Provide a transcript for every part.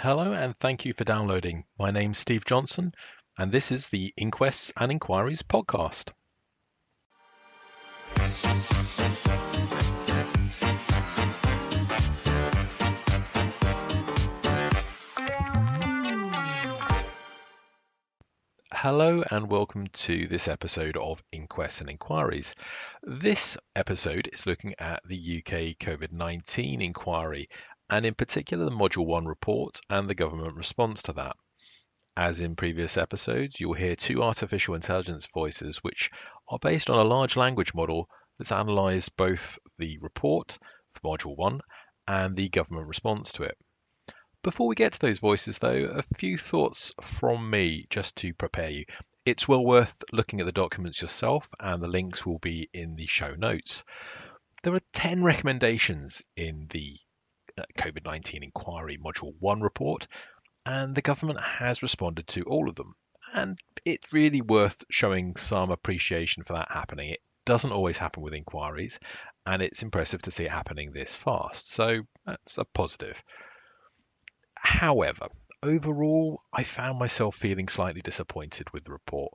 Hello and thank you for downloading. My name's Steve Johnson, and this is the Inquests and Inquiries podcast. Hello and welcome to this episode of Inquests and Inquiries. This episode is looking at the UK COVID-19 inquiry, and in particular the Module 1 report and the government response to that. As in previous episodes, you'll hear two artificial intelligence voices which are based on a large language model that's analysed both the report for Module 1 and the government response to it. Before we get to those voices, though, a few thoughts from me just to prepare you. It's well worth looking at the documents yourself, and the links will be in the show notes. There are 10 recommendations in the COVID-19 inquiry Module 1 report, and the government has responded to all of them. And it's really worth showing some appreciation for that happening. It doesn't always happen with inquiries, and it's impressive to see it happening this fast. So that's a positive. However, overall, I found myself feeling slightly disappointed with the report.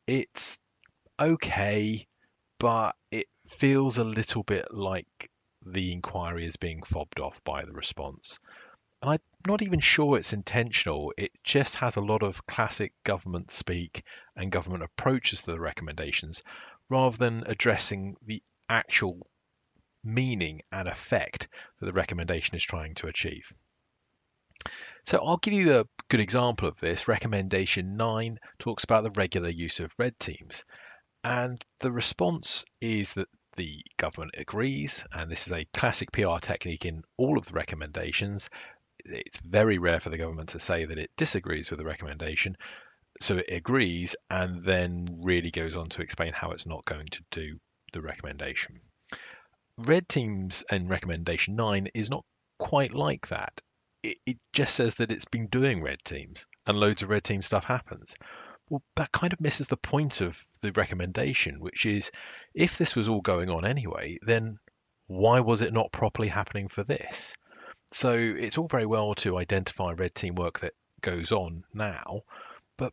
It's okay, but it feels a little bit like the inquiry is being fobbed off by the response. And I'm not even sure it's intentional. It just has a lot of classic government speak and government approaches to the recommendations rather than addressing the actual meaning and effect that the recommendation is trying to achieve. So I'll give you a good example of this. Recommendation 9 talks about the regular use of red teams. And the response is that the government agrees, and this is a classic PR technique in all of the recommendations. It's very rare for the government to say that it disagrees with the recommendation. So it agrees and then really goes on to explain how it's not going to do the recommendation. Red teams and recommendation 9 is not quite like that. It just says that it's been doing red teams and loads of red team stuff happens. Well, that kind of misses the point of the recommendation, which is if this was all going on anyway, then why was it not properly happening for this? So it's all very well to identify red team work that goes on now, but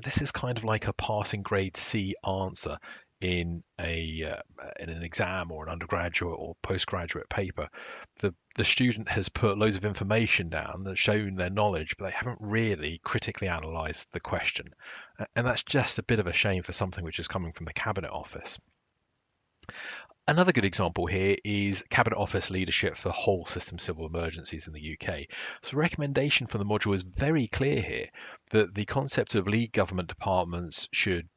this is kind of like a passing grade C answer in in an exam or an undergraduate or postgraduate paper. The student has put loads of information down that's shown their knowledge, but they haven't really critically analysed the question, and that's just a bit of a shame for something which is coming from the Cabinet Office. Another good example here is Cabinet Office leadership for whole system civil emergencies in the UK. So the recommendation from the module is very clear here that the concept of lead government departments should,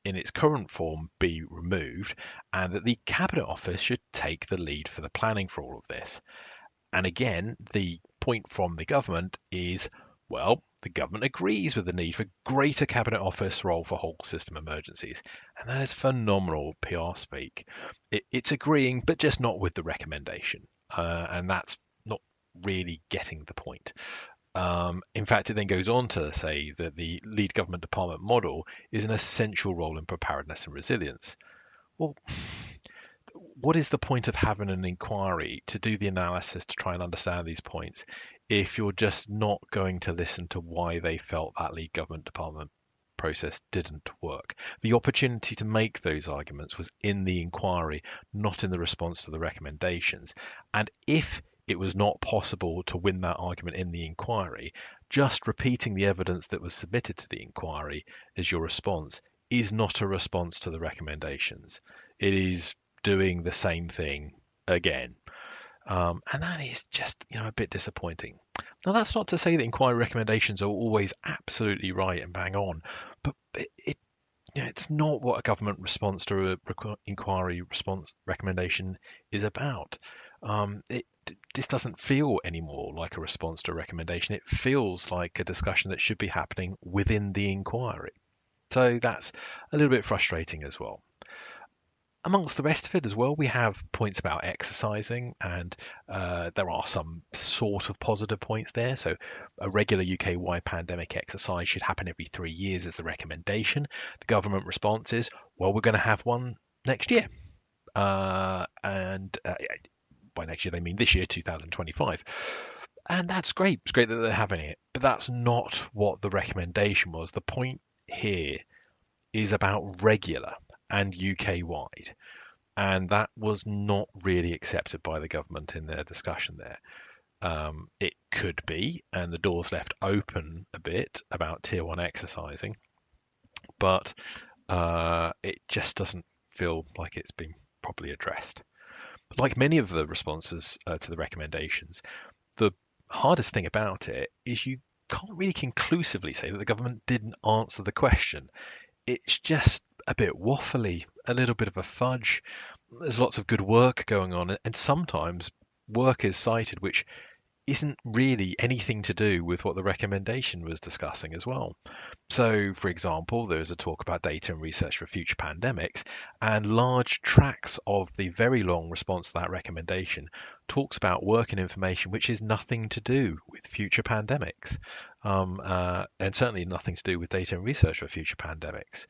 in its current form, be removed, and that the Cabinet Office should take the lead for the planning for all of this. And again, the point from the government is, well, the government agrees with the need for greater Cabinet Office role for whole system emergencies. And that is phenomenal PR speak. It's agreeing, but just not with the recommendation. And that's not really getting the point. In fact, it then goes on to say that the lead government department model is an essential role in preparedness and resilience. Well, what is the point of having an inquiry to do the analysis to try and understand these points if you're just not going to listen to why they felt that lead government department process didn't work? The opportunity to make those arguments was in the inquiry, not in the response to the recommendations. And if it was not possible to win that argument in the inquiry, just repeating the evidence that was submitted to the inquiry as your response is not a response to the recommendations. It is doing the same thing again. And that is just, a bit disappointing. Now, that's not to say that inquiry recommendations are always absolutely right and bang on, but it's not what a government response to a inquiry response recommendation is about. This doesn't feel anymore like a response to a recommendation. It feels like a discussion that should be happening within the inquiry. So that's a little bit frustrating as well. Amongst the rest of it as well, we have points about exercising, and there are some sort of positive points there. So a regular UK-wide pandemic exercise should happen every 3 years as the recommendation. The government response is, well, we're going to have one next year. And by next year, they mean this year, 2025. And that's great. It's great that they're having it, but that's not what the recommendation was. The point here is about regular and UK wide. And that was not really accepted by the government in their discussion there. It could be, and the door's left open a bit about tier one exercising, but it just doesn't feel like it's been properly addressed. But like many of the responses to the recommendations, the hardest thing about it is you can't really conclusively say that the government didn't answer the question. It's just a bit waffly, a little bit of a fudge. There's lots of good work going on, and sometimes work is cited which isn't really anything to do with what the recommendation was discussing as well. So, for example, there's a talk about data and research for future pandemics, and large tracks of the very long response to that recommendation talks about work and information which is nothing to do with future pandemics, and certainly nothing to do with data and research for future pandemics,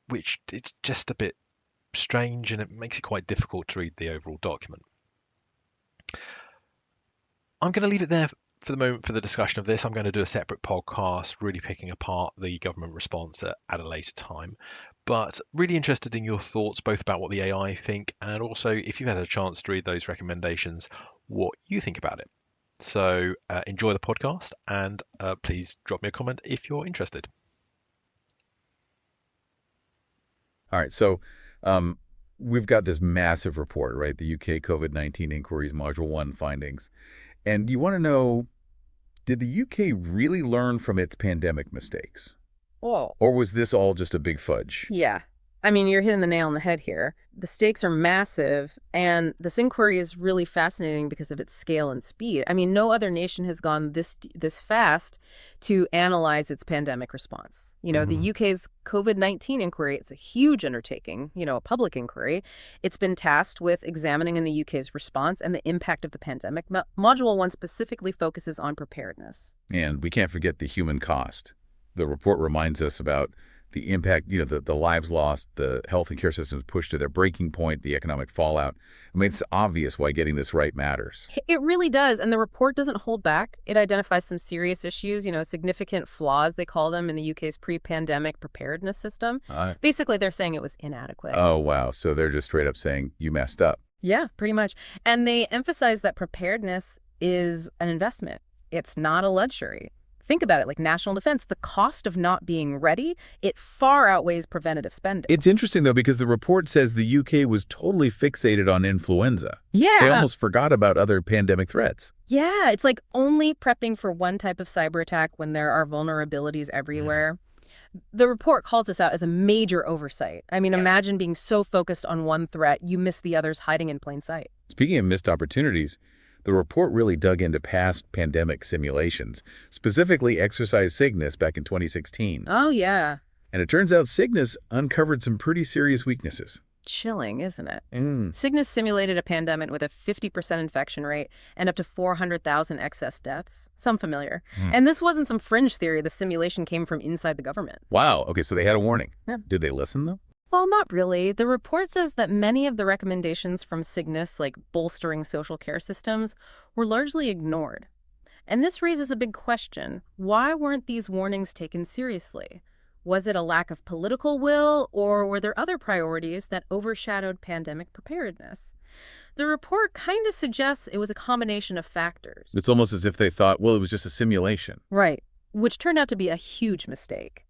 which it's just a bit strange and it makes it quite difficult to read the overall document. I'm going to leave it there for the moment for the discussion of this. I'm going to do a separate podcast really picking apart the government response at a later time. But really interested in your thoughts both about what the AI think and also if you've had a chance to read those recommendations, what you think about it. So enjoy the podcast and please drop me a comment if you're interested. All right, so we've got this massive report, right? The UK COVID-19 Inquiries Module 1 findings. And you want to know, did the UK really learn from its pandemic mistakes? Whoa. Or was this all just a big fudge? Yeah. I mean, you're hitting the nail on the head here. The stakes are massive, and this inquiry is really fascinating because of its scale and speed. I mean, no other nation has gone this fast to analyze its pandemic response. You know, the UK's COVID-19 inquiry, it's a huge undertaking, you know, a public inquiry. It's been tasked with examining in the UK's response and the impact of the pandemic. Module 1 specifically focuses on preparedness. And we can't forget the human cost. The report reminds us about the impact, you know, the lives lost, the health and care systems pushed to their breaking point, the economic fallout. I mean, it's obvious why getting this right matters. It really does. And the report doesn't hold back. It identifies some serious issues, you know, significant flaws, they call them, in the UK's pre-pandemic preparedness system. Basically, they're saying it was inadequate. Oh, wow. So they're just straight up saying you messed up. Yeah, pretty much. And they emphasize that preparedness is an investment. It's not a luxury. Think about it, like national defense, the cost of not being ready, it far outweighs preventative spending. It's interesting, though, because the report says the UK was totally fixated on influenza. Yeah. They almost forgot about other pandemic threats. Yeah, it's like only prepping for one type of cyber attack when there are vulnerabilities everywhere. The report calls this out as a major oversight. I mean, imagine being so focused on one threat, you miss the others hiding in plain sight. Speaking of missed opportunities, the report really dug into past pandemic simulations, specifically Exercise Cygnus back in 2016. Oh, yeah. And it turns out Cygnus uncovered some pretty serious weaknesses. Chilling, isn't it? Cygnus simulated a pandemic with a 50% infection rate and up to 400,000 excess deaths. Sound familiar? And this wasn't some fringe theory. The simulation came from inside the government. Wow. Okay, so they had a warning. Yeah. Did they listen, though? Well, not really. The report says that many of the recommendations from Cygnus, like bolstering social care systems, were largely ignored. And this raises a big question. Why weren't these warnings taken seriously? Was it a lack of political will, or were there other priorities that overshadowed pandemic preparedness? The report kind of suggests it was a combination of factors. It's almost as if they thought, well, it was just a simulation. Right, which turned out to be a huge mistake.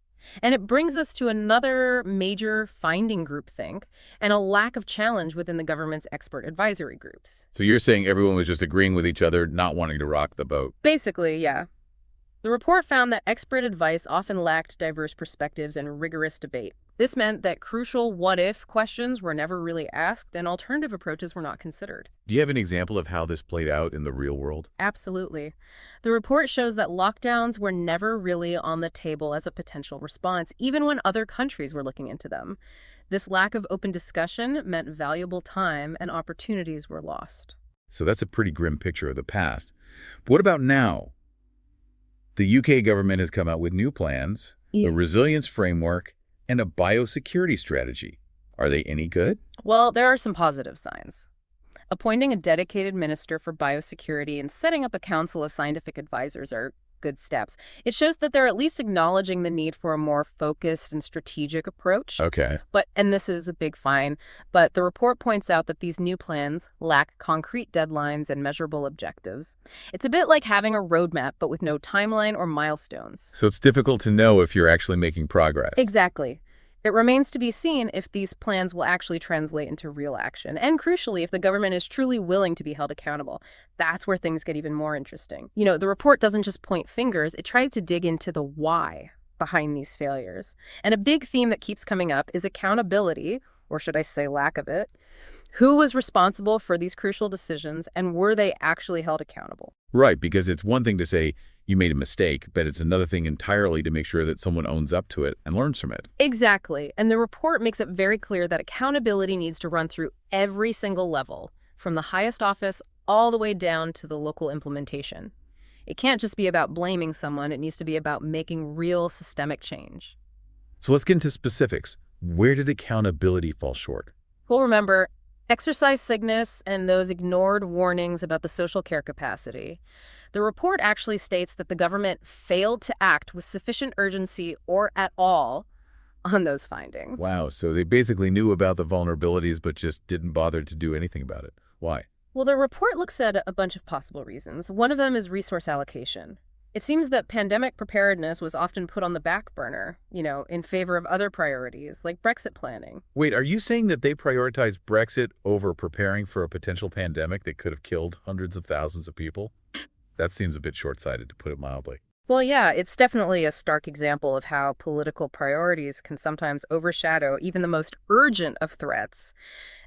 And it brings us to another major finding groupthink and a lack of challenge within the government's expert advisory groups. So you're saying everyone was just agreeing with each other, not wanting to rock the boat? Basically, yeah. The report found that expert advice often lacked diverse perspectives and rigorous debate. This meant that crucial what-if questions were never really asked and alternative approaches were not considered. Do you have an example of how this played out in the real world? Absolutely. The report shows that lockdowns were never really on the table as a potential response, even when other countries were looking into them. This lack of open discussion meant valuable time and opportunities were lost. So that's a pretty grim picture of the past. But what about now? The UK government has come out with new plans, a resilience framework, and a biosecurity strategy. Are they any good? Well, there are some positive signs. Appointing a dedicated minister for biosecurity and setting up a council of scientific advisors are good steps. It shows that they're at least acknowledging the need for a more focused and strategic approach. Okay. And this is a big fine, but the report points out that these new plans lack concrete deadlines and measurable objectives. It's a bit like having a roadmap, but with no timeline or milestones. So it's difficult to know if you're actually making progress. Exactly. It remains to be seen if these plans will actually translate into real action, and crucially, if the government is truly willing to be held accountable. That's where things get even more interesting. The report doesn't just point fingers, it tries to dig into the why behind these failures. And a big theme that keeps coming up is accountability, or should I say lack of it. Who was responsible for these crucial decisions, and were they actually held accountable? Right, because it's one thing to say you made a mistake, but it's another thing entirely to make sure that someone owns up to it and learns from it. Exactly. And the report makes it very clear that accountability needs to run through every single level, from the highest office all the way down to the local implementation. It can't just be about blaming someone, it needs to be about making real systemic change. So let's get into specifics. Where did accountability fall short? Well, remember, exercise sickness and those ignored warnings about the social care capacity. The report actually states that the government failed to act with sufficient urgency or at all on those findings. Wow, so they basically knew about the vulnerabilities but just didn't bother to do anything about it. Why? Well, the report looks at a bunch of possible reasons. One of them is resource allocation. It seems that pandemic preparedness was often put on the back burner, in favor of other priorities, like Brexit planning. Wait, are you saying that they prioritized Brexit over preparing for a potential pandemic that could have killed hundreds of thousands of people? That seems a bit short-sighted, to put it mildly. Well, yeah, it's definitely a stark example of how political priorities can sometimes overshadow even the most urgent of threats.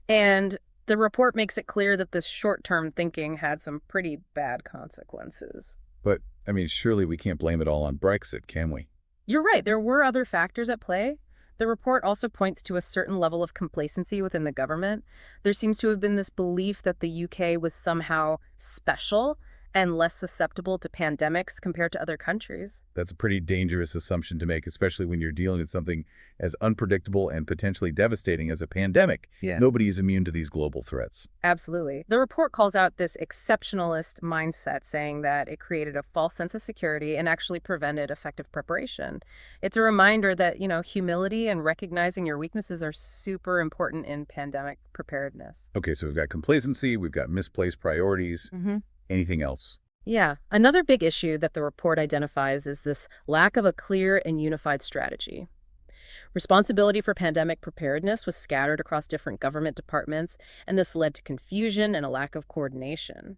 And the report makes it clear that this short-term thinking had some pretty bad consequences. But, surely we can't blame it all on Brexit, can we? You're right, there were other factors at play. The report also points to a certain level of complacency within the government. There seems to have been this belief that the UK was somehow special and less susceptible to pandemics compared to other countries. That's a pretty dangerous assumption to make, especially when you're dealing with something as unpredictable and potentially devastating as a pandemic. Yeah. Nobody is immune to these global threats. Absolutely. The report calls out this exceptionalist mindset, saying that it created a false sense of security and actually prevented effective preparation. It's a reminder that, humility and recognizing your weaknesses are super important in pandemic preparedness. Okay, so we've got complacency, we've got misplaced priorities. Anything else? Yeah. Another big issue that the report identifies is this lack of a clear and unified strategy. Responsibility for pandemic preparedness was scattered across different government departments, and this led to confusion and a lack of coordination.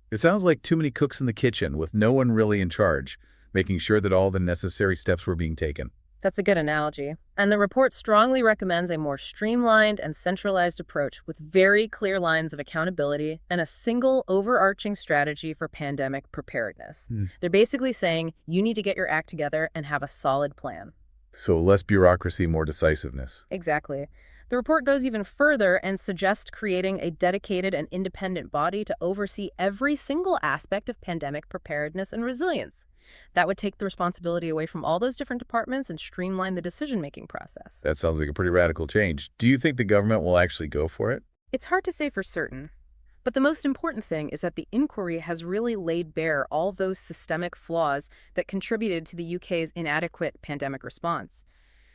It sounds like too many cooks in the kitchen with no one really in charge, making sure that all the necessary steps were being taken. That's a good analogy. And the report strongly recommends a more streamlined and centralized approach with very clear lines of accountability and a single overarching strategy for pandemic preparedness. They're basically saying you need to get your act together and have a solid plan. So less bureaucracy, more decisiveness. Exactly. The report goes even further and suggests creating a dedicated and independent body to oversee every single aspect of pandemic preparedness and resilience. That would take the responsibility away from all those different departments and streamline the decision-making process. That sounds like a pretty radical change. Do you think the government will actually go for it? It's hard to say for certain. But the most important thing is that the inquiry has really laid bare all those systemic flaws that contributed to the UK's inadequate pandemic response.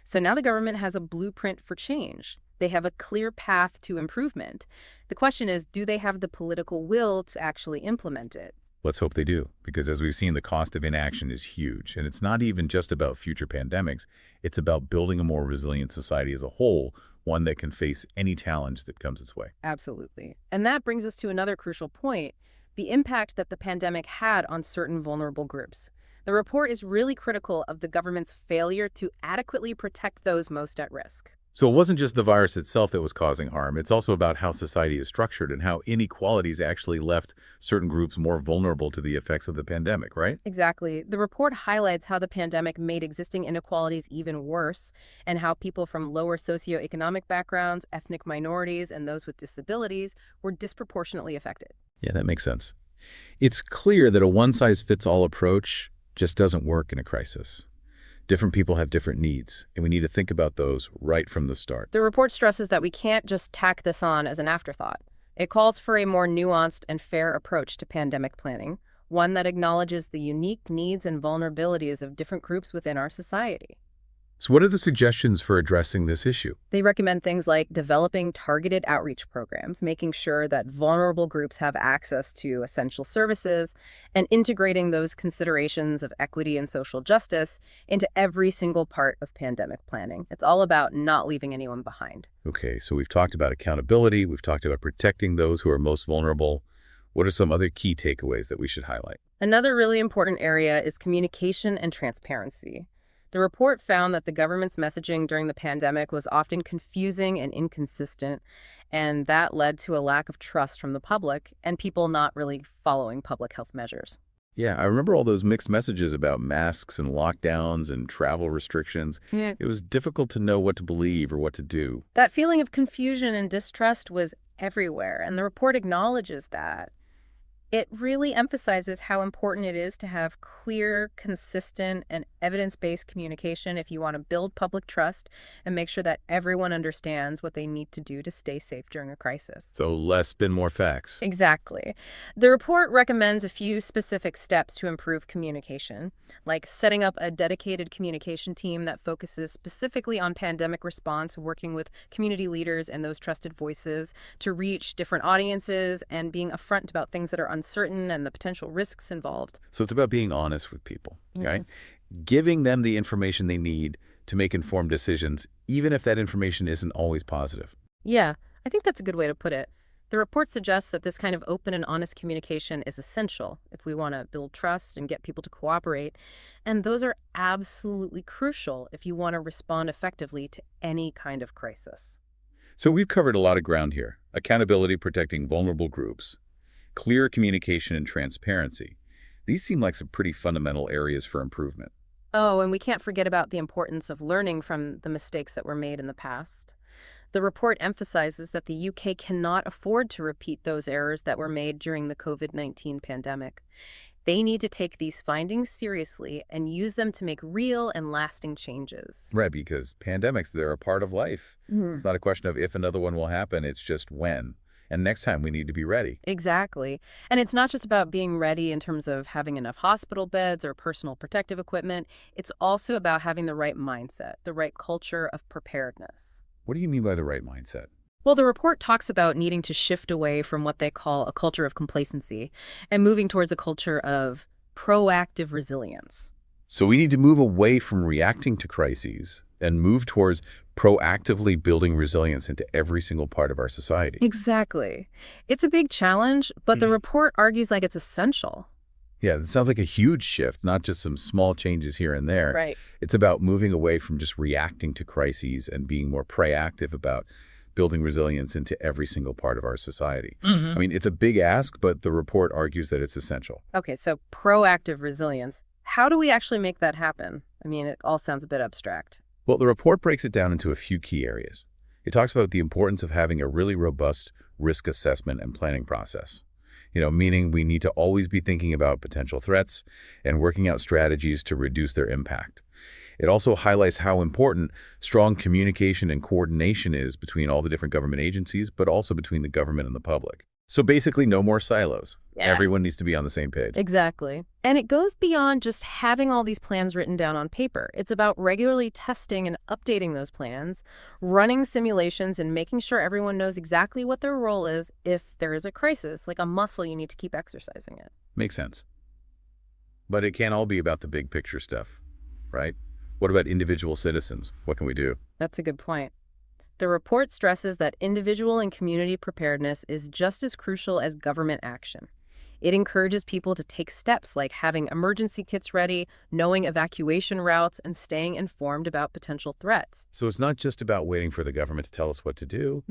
So now the government has a blueprint for change. They have a clear path to improvement. The question is, do they have the political will to actually implement it? Let's hope they do, because as we've seen, the cost of inaction is huge. And it's not even just about future pandemics. It's about building a more resilient society as a whole, one that can face any challenge that comes its way. Absolutely. And that brings us to another crucial point, the impact that the pandemic had on certain vulnerable groups. The report is really critical of the government's failure to adequately protect those most at risk. So it wasn't just the virus itself that was causing harm. It's also about how society is structured and how inequalities actually left certain groups more vulnerable to the effects of the pandemic, right? Exactly. The report highlights how the pandemic made existing inequalities even worse and how people from lower socioeconomic backgrounds, ethnic minorities, and those with disabilities were disproportionately affected. Yeah, that makes sense. It's clear that a one-size-fits-all approach just doesn't work in a crisis. Different people have different needs, and we need to think about those right from the start. The report stresses that we can't just tack this on as an afterthought. It calls for a more nuanced and fair approach to pandemic planning, one that acknowledges the unique needs and vulnerabilities of different groups within our society. So what are the suggestions for addressing this issue? They recommend things like developing targeted outreach programs, making sure that vulnerable groups have access to essential services, and integrating those considerations of equity and social justice into every single part of pandemic planning. It's all about not leaving anyone behind. Okay, so we've talked about accountability, we've talked about protecting those who are most vulnerable. What are some other key takeaways that we should highlight? Another really important area is communication and transparency. The report found that the government's messaging during the pandemic was often confusing and inconsistent, and that led to a lack of trust from the public and people not really following public health measures. Yeah, I remember all those mixed messages about masks and lockdowns and travel restrictions. Yeah. It was difficult to know what to believe or what to do. That feeling of confusion and distrust was everywhere, and the report acknowledges that. It really emphasizes how important it is to have clear, consistent, and evidence-based communication if you want to build public trust and make sure that everyone understands what they need to do to stay safe during a crisis. So less spin, more facts. Exactly. The report recommends a few specific steps to improve communication, like setting up a dedicated communication team that focuses specifically on pandemic response, working with community leaders and those trusted voices to reach different audiences and being upfront about things that are uncertain and the potential risks involved. So it's about being honest with people, Mhm. right? Giving them the information they need to make informed decisions, even if that information isn't always positive. Yeah, I think that's a good way to put it. The report suggests that this kind of open and honest communication is essential if we want to build trust and get people to cooperate. And those are absolutely crucial if you want to respond effectively to any kind of crisis. So we've covered a lot of ground here. Accountability, protecting vulnerable groups, clear communication and transparency. These seem like some pretty fundamental areas for improvement. Oh, and we can't forget about the importance of learning from the mistakes that were made in the past. The report emphasizes that the UK cannot afford to repeat those errors that were made during the COVID-19 pandemic. They need to take these findings seriously and use them to make real and lasting changes. Right, because pandemics, they're a part of life. It's not a question of if another one will happen, it's just when. And next time we need to be ready. Exactly. And it's not just about being ready in terms of having enough hospital beds or personal protective equipment. It's also about having the right mindset, the right culture of preparedness. What do you mean by the right mindset? Well, the report talks about needing to shift away from what they call a culture of complacency and moving towards a culture of proactive resilience. So we need to move away from reacting to crises and move towards proactively building resilience into every single part of our society. Exactly. It's a big challenge, but the report argues like it's essential. Yeah, it sounds like a huge shift, not just some small changes here and there. Right. It's about moving away from just reacting to crises and being more proactive about building resilience into every single part of our society. I mean, it's a big ask, but the report argues that it's essential. Okay, so proactive resilience. How do we actually make that happen? I mean, it all sounds a bit abstract. Well, the report breaks it down into a few key areas. It talks about the importance of having a really robust risk assessment and planning process. Meaning we need to always be thinking about potential threats and working out strategies to reduce their impact. It also highlights how important strong communication and coordination is between all the different government agencies, but also between the government and the public. So basically, no more silos. Yeah. Everyone needs to be on the same page. Exactly. And it goes beyond just having all these plans written down on paper. It's about regularly testing and updating those plans, running simulations, and making sure everyone knows exactly what their role is if there is a crisis, like a muscle you need to keep exercising it. Makes sense. But it can't all be about the big picture stuff, right? What about individual citizens? What can we do? That's a good point. The report stresses that individual and community preparedness is just as crucial as government action. It encourages people to take steps like having emergency kits ready, knowing evacuation routes, and staying informed about potential threats. So it's not just about waiting for the government to tell us what to do.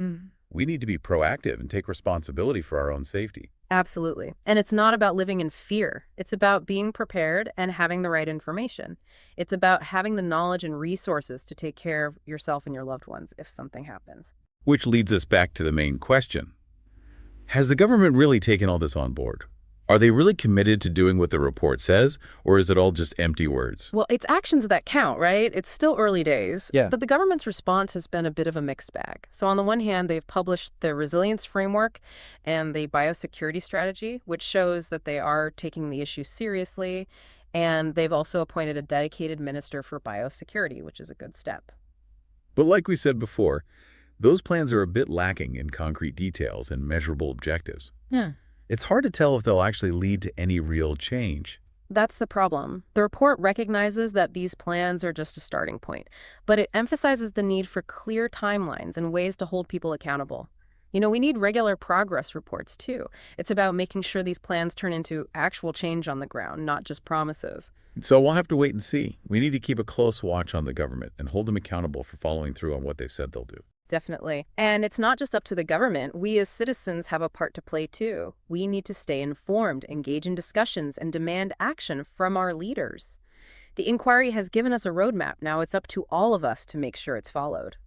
We need to be proactive and take responsibility for our own safety. Absolutely. And it's not about living in fear. It's about being prepared and having the right information. It's about having the knowledge and resources to take care of yourself and your loved ones if something happens. Which leads us back to the main question. Has the government really taken all this on board? Are they really committed to doing what the report says, or is it all just empty words? Well, it's actions that count, right? It's still early days, Yeah. but the government's response has been a bit of a mixed bag. So on the one hand, they've published their resilience framework and the biosecurity strategy, which shows that they are taking the issue seriously. And they've also appointed a dedicated minister for biosecurity, which is a good step. But like we said before, those plans are a bit lacking in concrete details and measurable objectives. Yeah. It's hard to tell if they'll actually lead to any real change. That's the problem. The report recognizes that these plans are just a starting point, but it emphasizes the need for clear timelines and ways to hold people accountable. We need regular progress reports too. It's about making sure these plans turn into actual change on the ground, not just promises. So we'll have to wait and see. We need to keep a close watch on the government and hold them accountable for following through on what they said they'll do. Definitely. And it's not just up to the government. We as citizens have a part to play too. We need to stay informed, engage in discussions, and demand action from our leaders. The inquiry has given us a roadmap. Now it's up to all of us to make sure it's followed.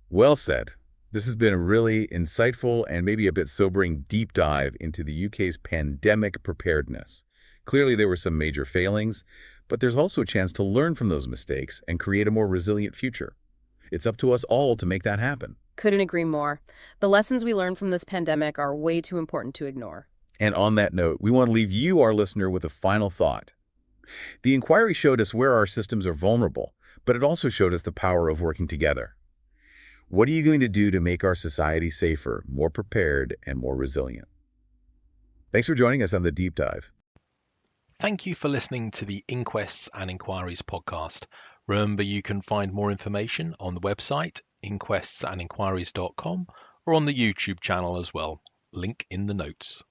Well said. This has been a really insightful and maybe a bit sobering deep dive into the UK's pandemic preparedness. Clearly, there were some major failings, but there's also a chance to learn from those mistakes and create a more resilient future. It's up to us all to make that happen. Couldn't agree more. The lessons we learned from this pandemic are way too important to ignore. And on that note, we want to leave you, our listener, with a final thought. The inquiry showed us where our systems are vulnerable, but it also showed us the power of working together. What are you going to do to make our society safer, more prepared, and more resilient? Thanks for joining us on The Deep Dive. Thank you for listening to the Inquests and Inquiries podcast. Remember, you can find more information on the website, inquestsandinquiries.com, or on the YouTube channel as well. Link in the notes.